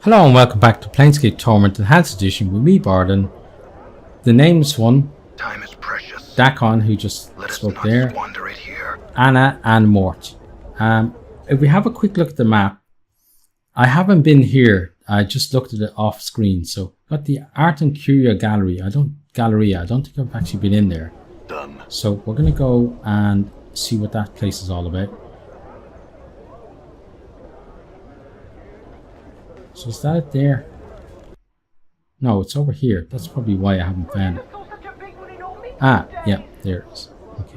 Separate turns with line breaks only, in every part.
Hello and welcome back to Planescape Torment Enhanced Edition with me, Bardon. The nameless one,
time is precious.
Dakon, who just
Let
spoke
us not
there,
squander it here.
Anna and Mort. If we have a quick look at the map, I haven't been here. I just looked at it off screen. So got the Art and Curio Gallery. I don't think I've actually been in there.
Done.
So we're gonna go and see what that place is all about. So is that it there? No, it's over here. That's probably why I haven't found it. Ah, yeah, there it is. Okay.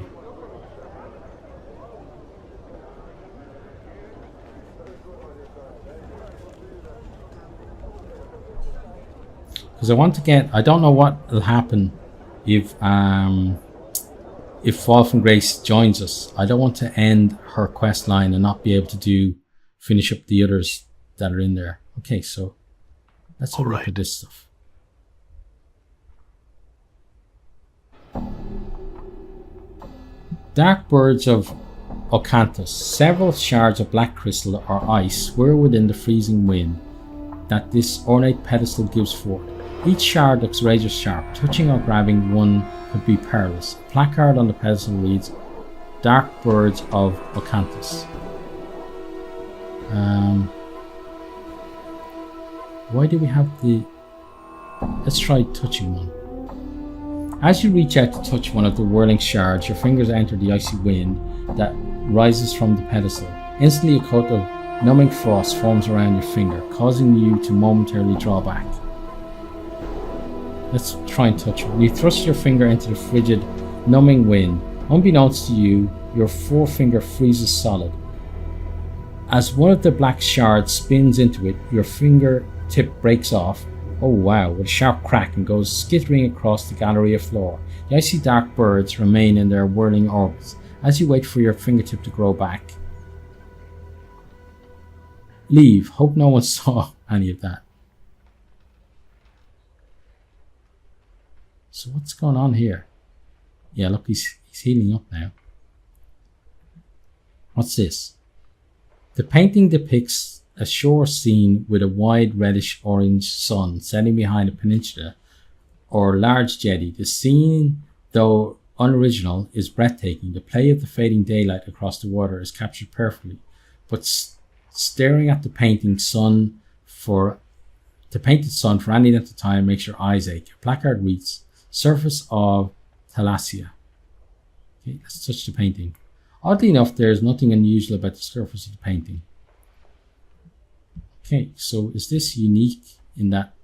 Because I want to get, I don't know what will happen if Fall from Grace joins us. I don't want to end her quest line and not be able to finish up the others that are in there. Okay, so let's have a look at this stuff. Dark Birds of Ocanthus. Several shards of black crystal or ice swirl within the freezing wind that this ornate pedestal gives forth. Each shard looks razor sharp. Touching or grabbing one could be perilous. A placard on the pedestal reads, Dark Birds of Ocanthus. Why do we have the... Let's try touching one. As you reach out to touch one of the whirling shards, your fingers enter the icy wind that rises from the pedestal. Instantly, a coat of numbing frost forms around your finger, causing you to momentarily draw back. Let's try and touch one. You thrust your finger into the frigid, numbing wind. Unbeknownst to you, your forefinger freezes solid. As one of the black shards spins into it, your finger tip breaks off. Oh wow, with a sharp crack and goes skittering across the gallery floor. The icy dark birds remain in their whirling orbits as you wait for your fingertip to grow back. Leave. Hope no one saw any of that. So what's going on here? Yeah, look, he's healing up now. What's this? The painting depicts a shore scene with a wide reddish-orange sun setting behind a peninsula or large jetty. The scene, though unoriginal, is breathtaking. The play of the fading daylight across the water is captured perfectly, but staring at the painted sun for any length of time makes your eyes ache. A placard reads, Surface of Thalassia. Okay, let's touch the painting. Oddly enough, there is nothing unusual about the surface of the painting. Okay, so is this unique in that?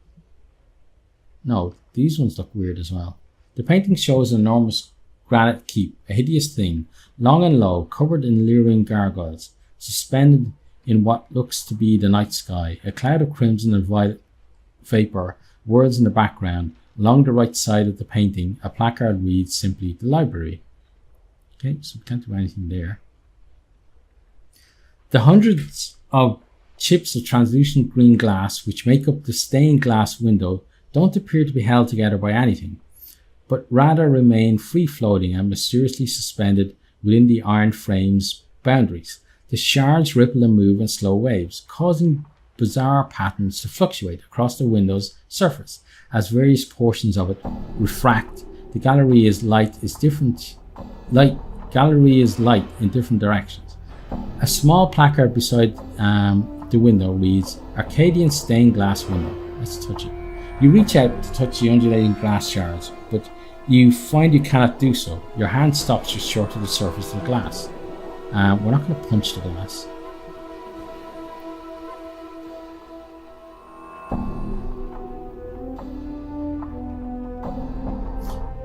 No, these ones look weird as well. The painting shows an enormous granite keep, a hideous thing, long and low, covered in leering gargoyles, suspended in what looks to be the night sky. A cloud of crimson and violet vapor whirls in the background. Along the right side of the painting, a placard reads simply, The Library. Okay, so we can't do anything there. The hundreds of chips of translucent green glass which make up the stained glass window don't appear to be held together by anything, but rather remain free-floating and mysteriously suspended within the iron frame's boundaries. The shards ripple and move in slow waves, causing bizarre patterns to fluctuate across the window's surface as various portions of it refract. The gallery is light in different directions. A small placard beside the window reads, Arcadian stained glass window. Let's touch it. You reach out to touch the undulating glass shards, but you find you cannot do so. Your hand stops just short of the surface of the glass. We're not going to punch the glass.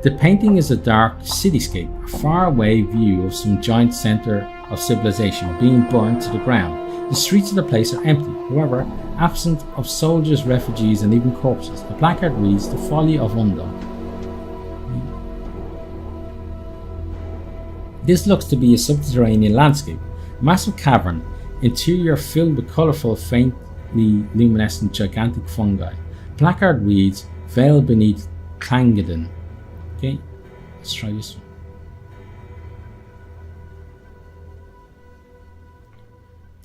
The painting is a dark cityscape, a faraway view of some giant center of civilization being burned to the ground. The streets of the place are empty, however, absent of soldiers, refugees, and even corpses. The placard reads, The Folly of Undone. This looks to be a subterranean landscape, a massive cavern, interior filled with colourful, faintly luminescent, gigantic fungi. The placard reads, Veil beneath Clangeddon. Okay, let's try this one.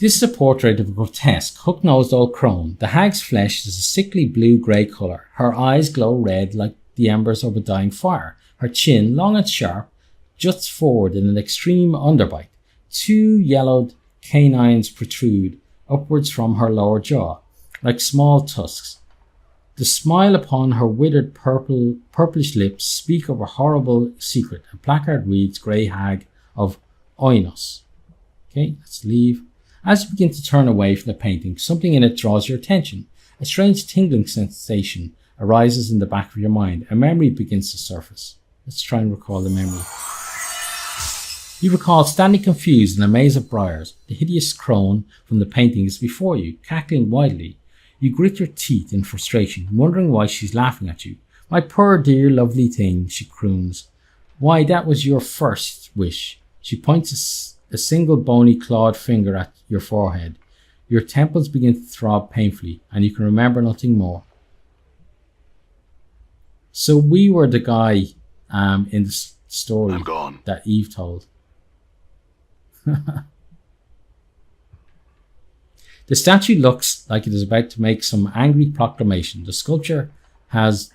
This is a portrait of a grotesque, hook-nosed old crone. The hag's flesh is a sickly blue-grey colour. Her eyes glow red like the embers of a dying fire. Her chin, long and sharp, juts forward in an extreme underbite. 2 yellowed canines protrude upwards from her lower jaw, like small tusks. The smile upon her withered purplish lips speak of a horrible secret. A placard reads, Grey Hag of Oinos. Okay, let's leave. As you begin to turn away from the painting, something in it draws your attention. A strange tingling sensation arises in the back of your mind. A memory begins to surface. Let's try and recall the memory. You recall standing confused in a maze of briars. The hideous crone from the painting is before you, cackling wildly. You grit your teeth in frustration, wondering why she's laughing at you. My poor dear lovely thing, she croons. Why, that was your first wish. She points a single bony clawed finger at your forehead. Your temples begin to throb painfully, and you can remember nothing more. So we were the guy in the story that Eve told. The statue looks like it is about to make some angry proclamation. The sculpture has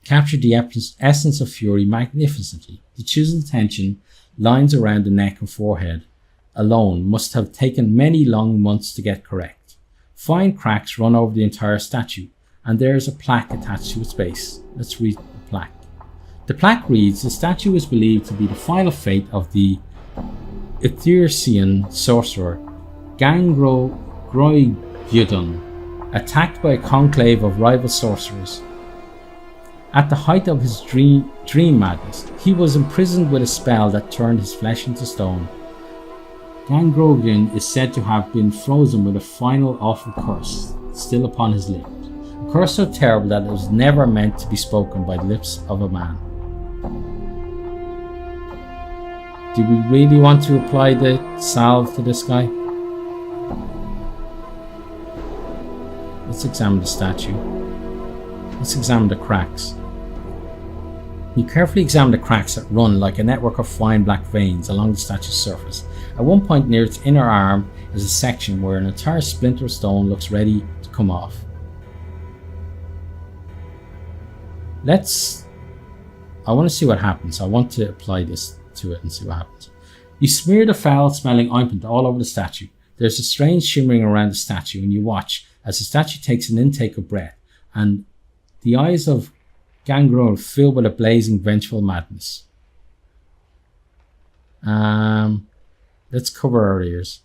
captured the essence of fury magnificently. The chiseled tension lines around the neck and forehead alone must have taken many long months to get correct. Fine cracks run over the entire statue, and there is a plaque attached to its base. Let's read the plaque. The plaque reads, the statue is believed to be the final fate of the Etherian sorcerer Gangroidon, attacked by a conclave of rival sorcerers. At the height of his dream madness, he was imprisoned with a spell that turned his flesh into stone. Gangroidon is said to have been frozen with a final awful curse still upon his lips. A curse so terrible that it was never meant to be spoken by the lips of a man. Do we really want to apply the salve to this guy? Let's examine the statue. Let's examine the cracks. You carefully examine the cracks that run like a network of fine black veins along the statue's surface. At one point near its inner arm is a section where an entire splinter of stone looks ready to come off. I want to see what happens. I want to apply this to it and see what happens. You smear the foul-smelling ointment all over the statue. There's a strange shimmering around the statue, and you watch as the statue takes an intake of breath, and the eyes of Gangrel fill with a blazing, vengeful madness. Let's cover our ears.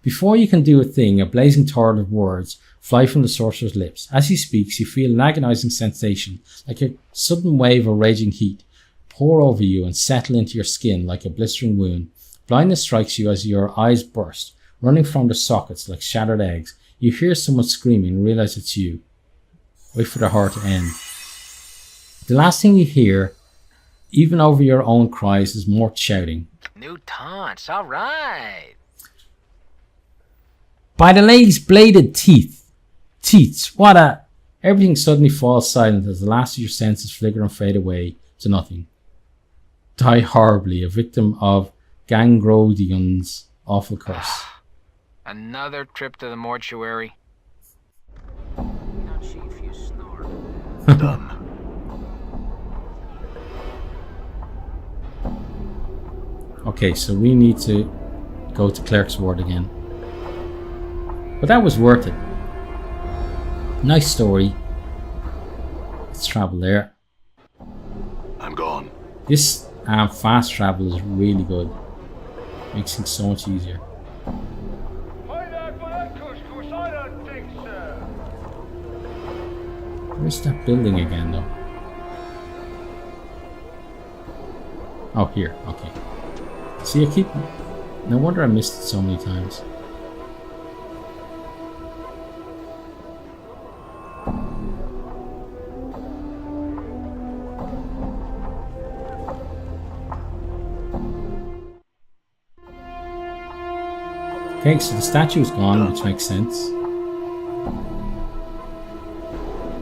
Before you can do a thing, a blazing torrent of words fly from the sorcerer's lips. As he speaks, you feel an agonizing sensation, like a sudden wave of raging heat, pour over you and settle into your skin like a blistering wound. Blindness strikes you as your eyes burst, running from their sockets like shattered eggs. You hear someone screaming and realize it's you. Wait for the horror to end. The last thing you hear, even over your own cries, is Mort shouting.
New taunts, all right.
By the lady's bladed teeth. Teats, what a... Everything suddenly falls silent as the last of your senses flicker and fade away to nothing. Die horribly, a victim of Gangrodian's awful curse.
Another trip to the mortuary. Now, Chief, you snore.
Done.
Okay, so we need to go to Clerk's Ward again. But that was worth it. Nice story. Let's travel there.
I'm gone.
This fast travel is really good. Makes things so much easier. Where's that building again, though? Oh, here. Okay. See, I keep... No wonder I missed it so many times. Okay, so the statue is gone, which makes sense.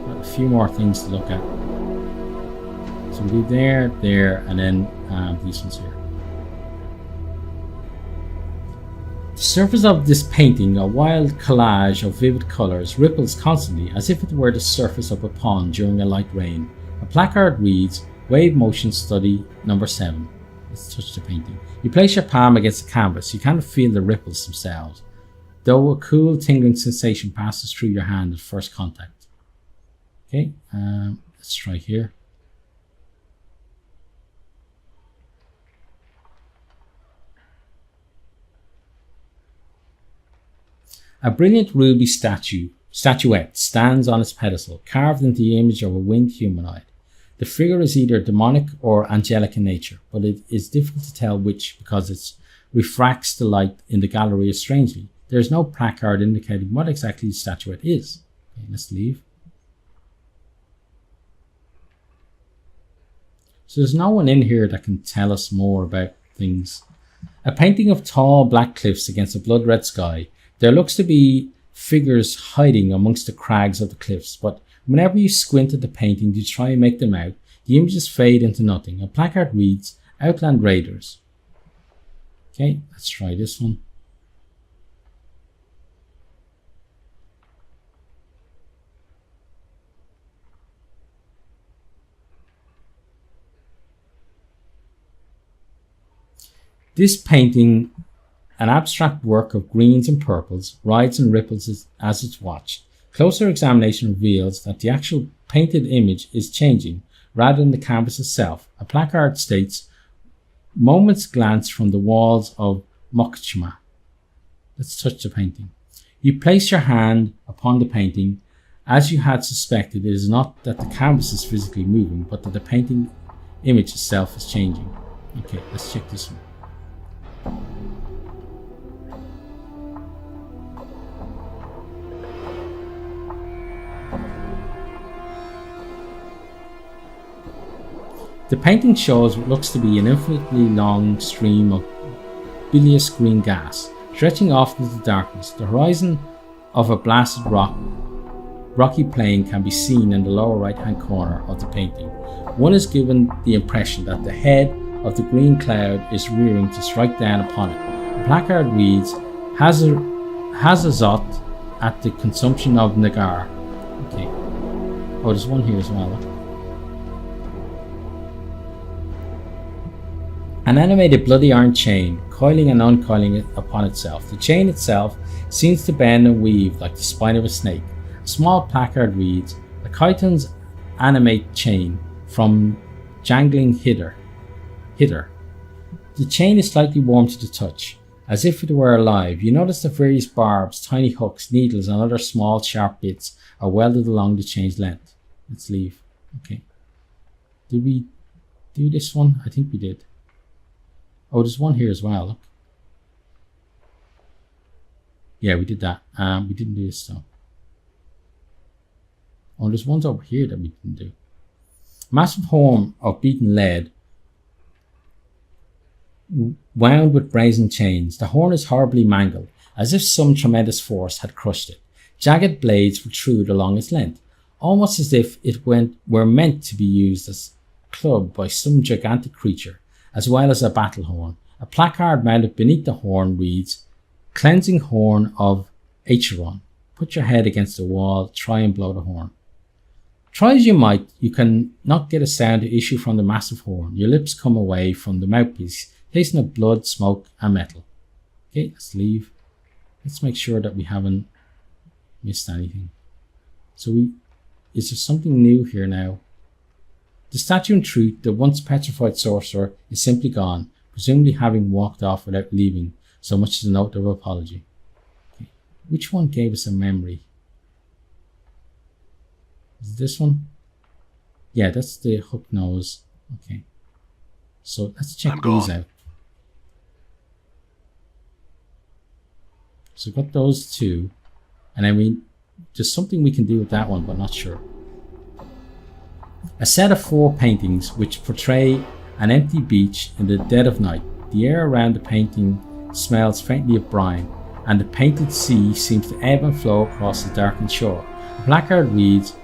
Got a few more things to look at. So we'll be there, and then these ones here. The surface of this painting, a wild collage of vivid colours, ripples constantly as if it were the surface of a pond during a light rain. A placard reads, Wave Motion Study Number 7. Let's touch the painting. You place your palm against the canvas. You cannot feel the ripples themselves, though a cool tingling sensation passes through your hand at first contact. Okay, let's try here. A brilliant ruby statuette stands on its pedestal, carved into the image of a winged humanoid. The figure is either demonic or angelic in nature, but it is difficult to tell which because it refracts the light in the gallery strangely. There is no placard indicating what exactly the statuette is. Okay, let's leave. So there's no one in here that can tell us more about things. A painting of tall black cliffs against a blood-red sky. There looks to be figures hiding amongst the crags of the cliffs, but whenever you squint at the painting to try and make them out, the images fade into nothing. A placard reads, Outland Raiders. Okay, let's try this one. This painting, an abstract work of greens and purples, rides and ripples as it's watched. Closer examination reveals that the actual painted image is changing rather than the canvas itself. A placard states, Moments glance from the walls of Mokchma. Let's touch the painting. You place your hand upon the painting. As you had suspected, it is not that the canvas is physically moving, but that the painting image itself is changing. Okay, let's check this one. The painting shows what looks to be an infinitely long stream of bilious green gas, stretching off into the darkness. The horizon of a blasted rocky plain can be seen in the lower right-hand corner of the painting. One is given the impression that the head of the green cloud is rearing to strike down upon it. The placard reads, Hazazot at the consumption of Nagar. Okay. Oh, there's one here as well. Look. An animated bloody iron chain, coiling and uncoiling it upon itself. The chain itself seems to bend and weave like the spine of a snake. A small placard reads, The chitons animate chain from jangling hither. The chain is slightly warm to the touch, as if it were alive. You notice the various barbs, tiny hooks, needles, and other small sharp bits are welded along the chain's length. Let's leave. Okay. Did we do this one? I think we did. Oh, there's one here as well. Look. Yeah, we did that. We didn't do this though. Oh, there's ones over here that we didn't do. Massive horn of beaten lead, wound with brazen chains. The horn is horribly mangled, as if some tremendous force had crushed it. Jagged blades protrude along its length, almost as if it were meant to be used as a club by some gigantic creature, as well as a battle horn. A placard mounted beneath the horn reads, Cleansing Horn of Acheron. Put your head against the wall, try and blow the horn. Try as you might, you can not get a sound to issue from the massive horn. Your lips come away from the mouthpiece, tasting of blood, smoke, and metal. Okay, let's leave. Let's make sure that we haven't missed anything. So is there something new here now? The statue in truth, the once petrified sorcerer, is simply gone, presumably having walked off without leaving so much as a note of apology. Okay. Which one gave us a memory? Is it this one? Yeah, that's the hook nose. Okay. So let's check these out. So we've got those two. And then there's something we can do with that one, but not sure. A set of 4 paintings which portray an empty beach in the dead of night. The air around the painting smells faintly of brine, and the painted sea seems to ebb and flow across the darkened shore. The placard reads,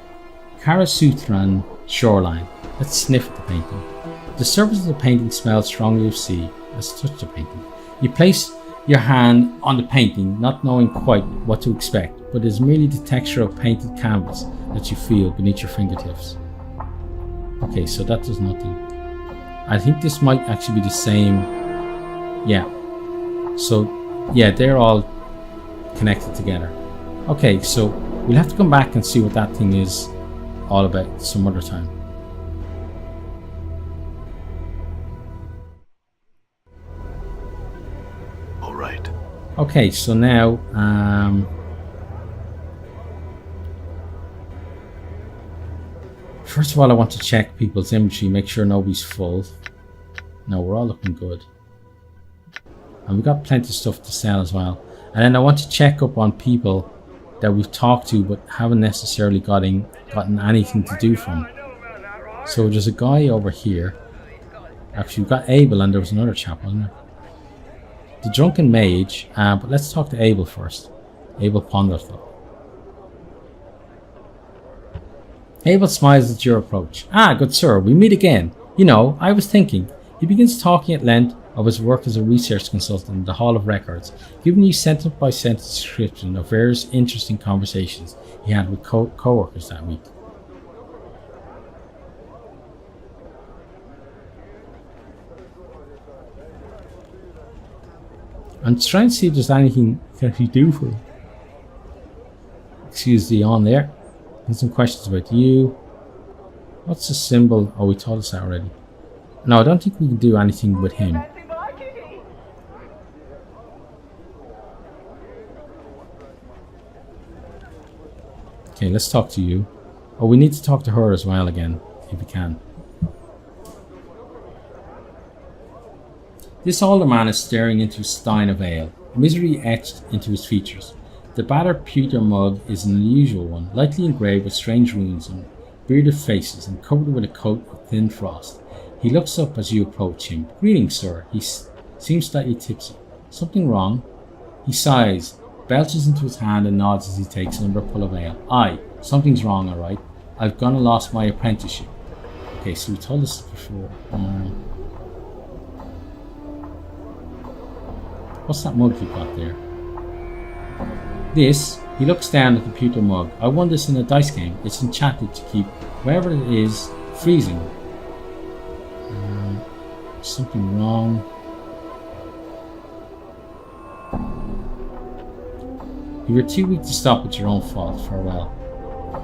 Karasutran Shoreline. Let's sniff at the painting. The surface of the painting smells strongly of sea. Let's touch the painting. You place your hand on the painting, not knowing quite what to expect, but it's merely the texture of painted canvas that you feel beneath your fingertips. Okay, so that does nothing. I think this might actually be the same. Yeah. So, yeah, they're all connected together. Okay, so we'll have to come back and see what that thing is all about some other time.
All right.
Okay, so now first of all, I want to check people's inventory, make sure nobody's full. No, we're all looking good. And we've got plenty of stuff to sell as well. And then I want to check up on people that we've talked to but haven't necessarily gotten anything to do from. So there's a guy over here. Actually, we've got Abel and there was another chap, wasn't there? The Drunken Mage. But let's talk to Abel first. Abel Ponderthal. Abel smiles at your approach. Ah, good sir, we meet again. You know, I was thinking. He begins talking at length of his work as a research consultant in the Hall of Records, giving you sentence by sentence description of various interesting conversations he had with co-workers that week. I'm trying to see if there's anything that he do for him. Excuse the on there. There's some questions about you. What's the symbol? Oh, we told us that already. No, I don't think we can do anything with him. Okay, let's talk to you. Oh, we need to talk to her as well again, if we can. This older man is staring into a stein of ale, misery etched into his features. The battered pewter mug is an unusual one, lightly engraved with strange runes and bearded faces and covered with a coat of thin frost. He looks up as you approach him. Greetings, sir. He seems slightly tipsy. Something wrong? He sighs, belches into his hand and nods as he takes another pull of ale. Aye, something's wrong, alright. I've gone and lost my apprenticeship. Okay, so we told us before. What's that mug you got there? This, he looks down at the pewter mug. I won this in a dice game. It's enchanted to keep wherever it is freezing. Something wrong. You were too weak to stop at your own fault. Farewell. I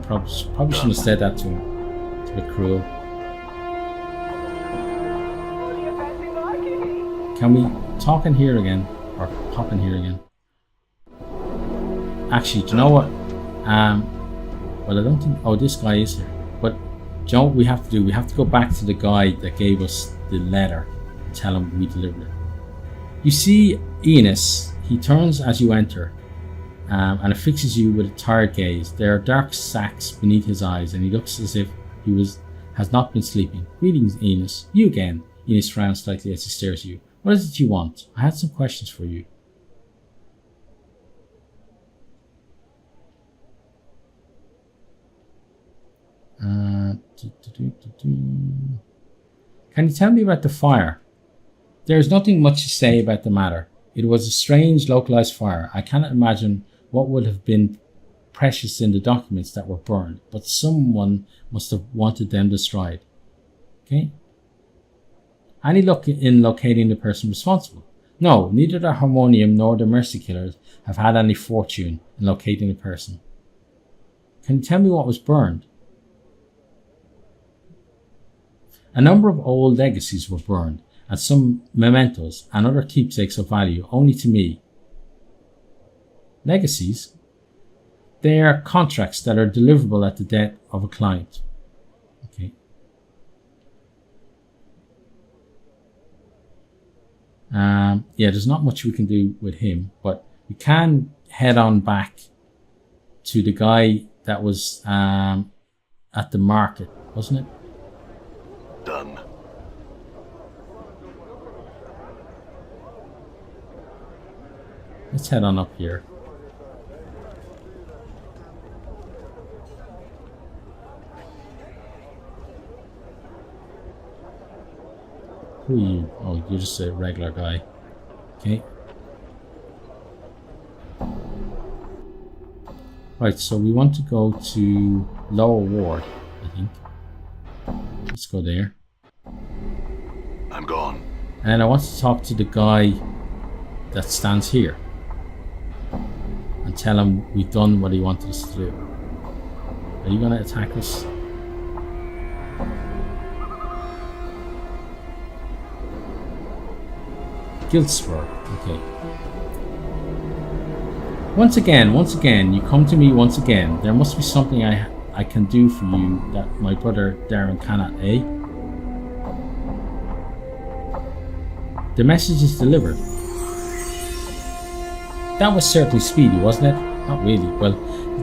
probably shouldn't have said that to him. It's a bit cruel. Can we talk in here again? Or pop in here again? Actually, do you know what? Well, I don't think... Oh, this guy is here. But, do you know what we have to do? We have to go back to the guy that gave us the letter and tell him we delivered it. You see Enos. He turns as you enter and it fixes you with a tired gaze. There are dark sacs beneath his eyes and he looks as if he has not been sleeping. Greetings, Enos. You again. Enos frowns slightly as he stares at you. What is it you want? I had some questions for you. Can you tell me about the fire? There is nothing much to say about the matter. It was a strange localized fire. I cannot imagine what would have been precious in the documents that were burned, but someone must have wanted them destroyed. Okay? Any luck in locating the person responsible? No, neither the Harmonium nor the Mercy Killers have had any fortune in locating the person. Can you tell me what was burned? A number of old legacies were burned, and some mementos and other keepsakes of value only to me. Legacies? They are contracts that are deliverable at the death of a client. Okay. Yeah, there's not much we can do with him, but we can head on back to the guy that was at the market, wasn't it?
Done.
Let's head on up here. Who are you? Oh, you're just a regular guy. Okay. Right, so we want to go to lower ward, I think. Let's go there.
I'm gone.
And then I want to talk to the guy that stands here and tell him we've done what he wanted us to do. Are you going to attack us? Guild Spur, okay. Once again, you come to me once again. There must be something I can do for you that my brother Darren cannot, eh? The message is delivered. That was certainly speedy, wasn't it? Not really. Well,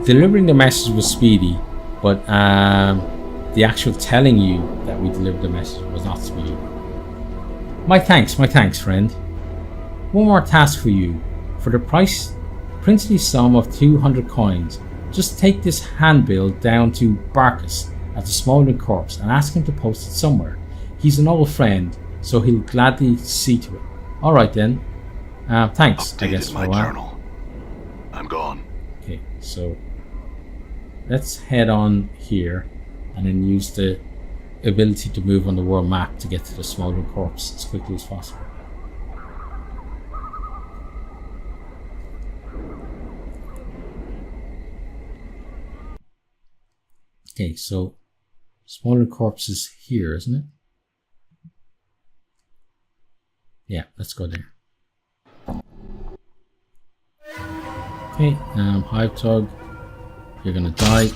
delivering the message was speedy, but the actual telling you that we delivered the message was not speedy. My thanks, friend. One more task for you. For the princely sum of 200 coins, just take this handbill down to Barkus at the Smouldering Corpse and ask him to post it somewhere. He's an old friend, so he'll gladly see to it. Alright then. Thanks,
Updated
I guess, for
my
a while.
journal. I'm gone.
Okay, so let's head on here and then use the ability to move on the world map to get to the Smouldering Corpse as quickly as possible. Okay, so Smouldering Corpse is here, isn't it? Yeah, let's go there. Okay, Hive Tug, you're gonna die.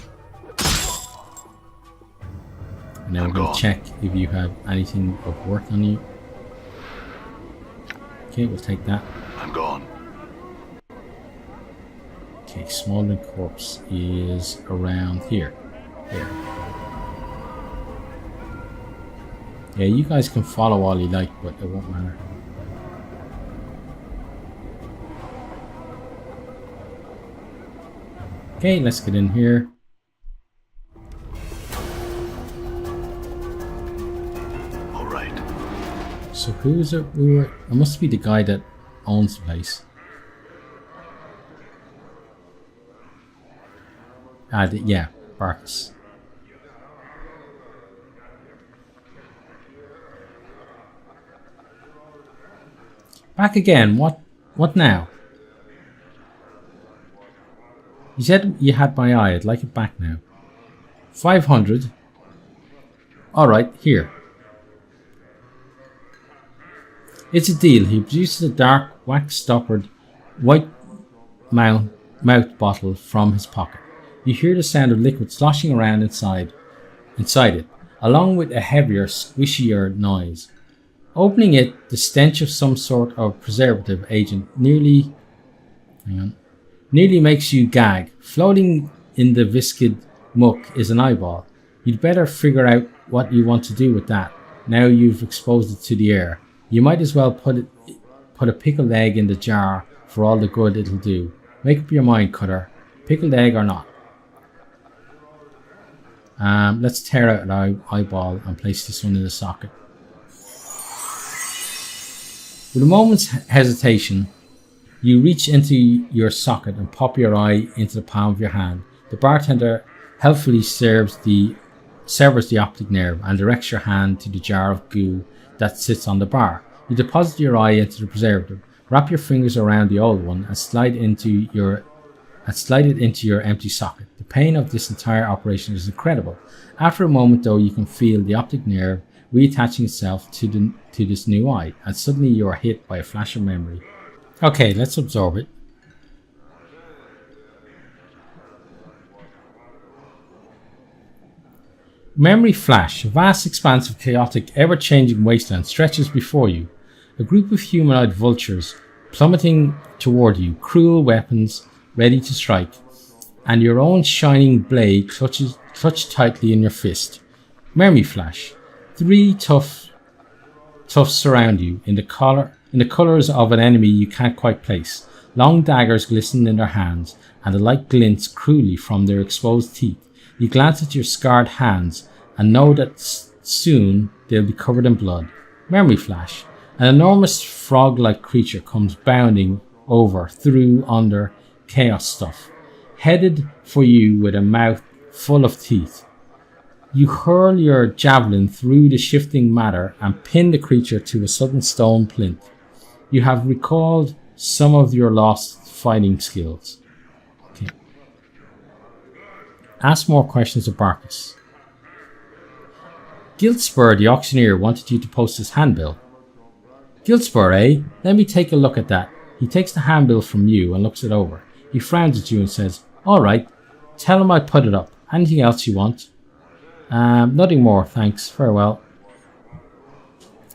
And then we're gonna check if you have anything of worth on you. Okay, we'll take that.
I'm gone.
Okay, Smouldering Corpse is around here. Here. Yeah, you guys can follow all you like, but it won't matter. Okay, let's get in here.
All right.
So who is it? It must be the guy that owns the place. Yeah, Barkus. Back again. What now? You said you had my eye. I'd like it back now. 500. Alright, here. It's a deal. He produces a dark, wax-stoppered, white mouth bottle from his pocket. You hear the sound of liquid sloshing around inside it, along with a heavier, squishier noise. Opening it, the stench of some sort of preservative agent nearly makes you gag. Floating in the viscid muck is an eyeball. You'd better figure out what you want to do with that, now you've exposed it to the air. You might as well put a pickled egg in the jar for all the good it'll do. Make up your mind, Cutter. Pickled egg or not. Let's tear out an eyeball and place this one in the socket. With a moment's hesitation, you reach into your socket and pop your eye into the palm of your hand. The bartender helpfully severs the optic nerve and directs your hand to the jar of goo that sits on the bar. You deposit your eye into the preservative, wrap your fingers around the old one and slide it into your empty socket. The pain of this entire operation is incredible. After a moment though, you can feel the optic nerve reattaching itself to this new eye, and suddenly you are hit by a flash of memory. Okay, let's absorb it. Memory flash. A vast expanse of chaotic, ever-changing wasteland stretches before you. A group of humanoid vultures plummeting toward you, cruel weapons ready to strike, and your own shining blade clutched tightly in your fist. Memory flash. 3 toughs surround you in the colours of an enemy you can't quite place. Long daggers glisten in their hands, and the light glints cruelly from their exposed teeth. You glance at your scarred hands and know that soon they'll be covered in blood. Memory flash. An enormous frog-like creature comes bounding over, through, under, chaos stuff. headed for you with a mouth full of teeth. You hurl your javelin through the shifting matter and pin the creature to a sudden stone plinth. You have recalled some of your lost fighting skills. Okay. Ask more questions of Barkus. Giltspur, the auctioneer, wanted you to post his handbill. Giltspur, eh? Let me take a look at that. He takes the handbill from you and looks it over. He frowns at you and says, all right, tell him I put it up. Anything else you want? Nothing more, thanks. Farewell.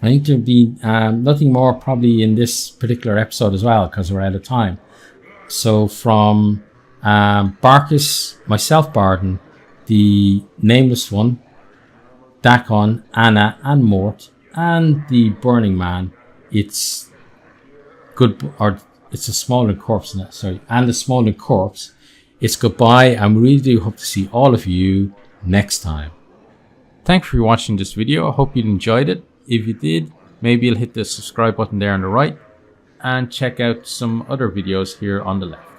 I think there'll be nothing more probably in this particular episode as well, because we're out of time. So from Barkus, myself, Bardon, the Nameless One, Dakon, Anna, and Mort, and the Burning Man, it's good, or it's a smoldering corpse, sorry, and the smoldering corpse. It's goodbye, and we really do hope to see all of you next time. Thanks for watching this video. I hope you enjoyed it. If you did, maybe you'll hit the subscribe button there on the right and check out some other videos here on the left.